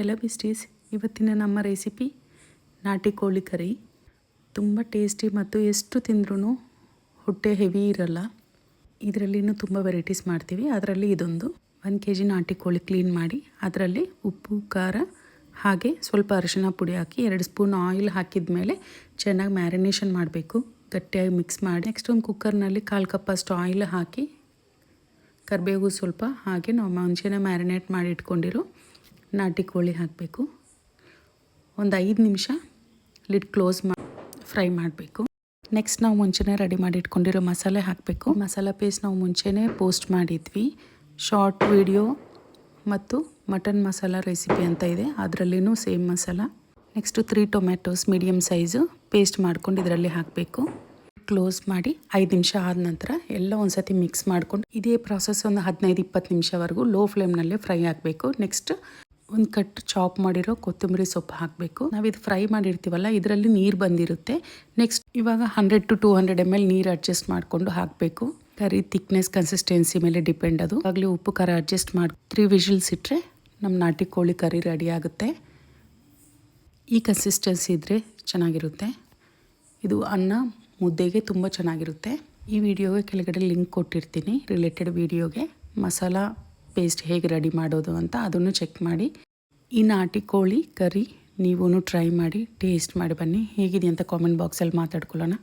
Hello ಬಿಸ್ಟೀಸ್, ಇವತ್ತಿನ ನಮ್ಮ recipe ನಾಟಿ ಕೋಳಿ ಕರಿ. ತುಂಬ ಟೇಸ್ಟಿ ಮತ್ತು ಎಷ್ಟು ತಿಂದ್ರೂ ಹೊಟ್ಟೆ ಹೆವಿ ಇರಲ್ಲ. ಇದರಲ್ಲಿ ಇನ್ನೂ ತುಂಬ ವೆರೈಟೀಸ್ ಮಾಡ್ತೀವಿ. ಅದರಲ್ಲಿ ಇದೊಂದು 1 kg ನಾಟಿ ಕೋಳಿ ಕ್ಲೀನ್ ಮಾಡಿ ಅದರಲ್ಲಿ ಉಪ್ಪು, ಖಾರ ಹಾಗೆ ಸ್ವಲ್ಪ ಅರಿಶಿನ ಪುಡಿ ಹಾಕಿ 2 ಸ್ಪೂನ್ ಆಯಿಲ್ ಹಾಕಿದ ಮೇಲೆ ಚೆನ್ನಾಗಿ ಮ್ಯಾರಿನೇಷನ್ ಮಾಡಬೇಕು. ಗಟ್ಟಿಯಾಗಿ ಮಿಕ್ಸ್ ಮಾಡಿ ನೆಕ್ಸ್ಟ್ ಒಂದು ಕುಕ್ಕರ್ನಲ್ಲಿ 1/4 ಕಪ್ ಅಷ್ಟು ಆಯಿಲ್ ಹಾಕಿ ಕರಿಬೇವು ಸ್ವಲ್ಪ ಹಾಗೆ ನಾವು ಮುಂಚೆನೇ ಮ್ಯಾರಿನೇಟ್ ಮಾಡಿ ಇಟ್ಕೊಂಡಿರೋ ನಾಟಿ ಕೋಳಿ ಹಾಕಬೇಕು. ಒಂದು 5 ನಿಮಿಷ ಲಿಡ್ ಕ್ಲೋಸ್ ಮಾಡಿ ಫ್ರೈ ಮಾಡಬೇಕು. ನೆಕ್ಸ್ಟ್ ನಾವು ಮುಂಚೆನೇ ರೆಡಿ ಮಾಡಿ ಇಟ್ಕೊಂಡಿರೋ ಮಸಾಲೆ ಹಾಕಬೇಕು. ಮಸಾಲ ಪೇಸ್ಟ್ ನಾವು ಮುಂಚೆನೇ ಪೋಸ್ಟ್ ಮಾಡಿದ್ವಿ. ಶಾರ್ಟ್ ವಿಡಿಯೋ ಮತ್ತು ಮಟನ್ ಮಸಾಲ ರೆಸಿಪಿ ಅಂತ ಇದೆ, ಅದರಲ್ಲಿನೂ same masala. Next 3 tomatoes medium size paste ಮಾಡ್ಕೊಂಡು ಇದರಲ್ಲಿ ಹಾಕಬೇಕು. ಕ್ಲೋಸ್ ಮಾಡಿ 5 ನಿಮಿಷ ಆದ ನಂತರ ಎಲ್ಲ ಒಂದು ಸತಿ ಮಿಕ್ಸ್ ಮಾಡ್ಕೊಂಡು ಇದೇ ಪ್ರಾಸೆಸ್ ಒಂದು 15-20 ನಿಮಿಷವರೆಗೂ ಲೋ ಫ್ಲೇಮ್ನಲ್ಲೇ ಫ್ರೈ ಆಗಬೇಕು. ನೆಕ್ಸ್ಟ್ ಒಂದು ಕಟ್ ಚಾಪ್ ಮಾಡಿರೋ ಕೊತ್ತಂಬರಿ ಸೊಪ್ಪು ಹಾಕಬೇಕು. ನಾವಿದು ಫ್ರೈ ಮಾಡಿರ್ತೀವಲ್ಲ, ಇದರಲ್ಲಿ ನೀರು ಬಂದಿರುತ್ತೆ. ನೆಕ್ಸ್ಟ್ ಇವಾಗ 100 to 200 ml ನೀರು ಅಡ್ಜಸ್ಟ್ ಮಾಡಿಕೊಂಡು ಹಾಕಬೇಕು. ಕರಿ ಥಿಕ್ನೆಸ್ ಕನ್ಸಿಸ್ಟೆನ್ಸಿ ಮೇಲೆ ಡಿಪೆಂಡ್ ಅದು. ಆಗಲಿ ಉಪ್ಪು ಖಾರ ಅಡ್ಜಸ್ಟ್ ಮಾಡಿ 3 ವಿಷಲ್ಸ್ ಇಟ್ಟರೆ ನಮ್ಮ ನಾಟಿ ಕೋಳಿ ಕರಿ ರೆಡಿ ಆಗುತ್ತೆ. ಈ ಕನ್ಸಿಸ್ಟೆನ್ಸಿ ಇದ್ದರೆ ಚೆನ್ನಾಗಿರುತ್ತೆ. ಇದು ಅನ್ನ ಮುದ್ದೆಗೆ ತುಂಬ ಚೆನ್ನಾಗಿರುತ್ತೆ. ಈ ವಿಡಿಯೋಗೆ ಕೆಳಗಡೆ ಲಿಂಕ್ ಕೊಟ್ಟಿರ್ತೀನಿ, ರಿಲೇಟೆಡ್ ವಿಡಿಯೋಗೆ ಮಸಾಲ ಪೇಸ್ಟ್ ಹೇಗೆ ರೆಡಿ ಮಾಡೋದು ಅಂತ ಅದನ್ನು ಚೆಕ್ ಮಾಡಿ. ಈ ನಾಟಿ ಕೋಳಿ ಕರಿ ನೀವೂ ಟ್ರೈ ಮಾಡಿ ಟೇಸ್ಟ್ ಮಾಡಿ ಬನ್ನಿ. ಹೇಗಿದೆ ಅಂತ ಕಾಮೆಂಟ್ ಬಾಕ್ಸಲ್ಲಿ ಮಾತಾಡ್ಕೊಳ್ಳೋಣ.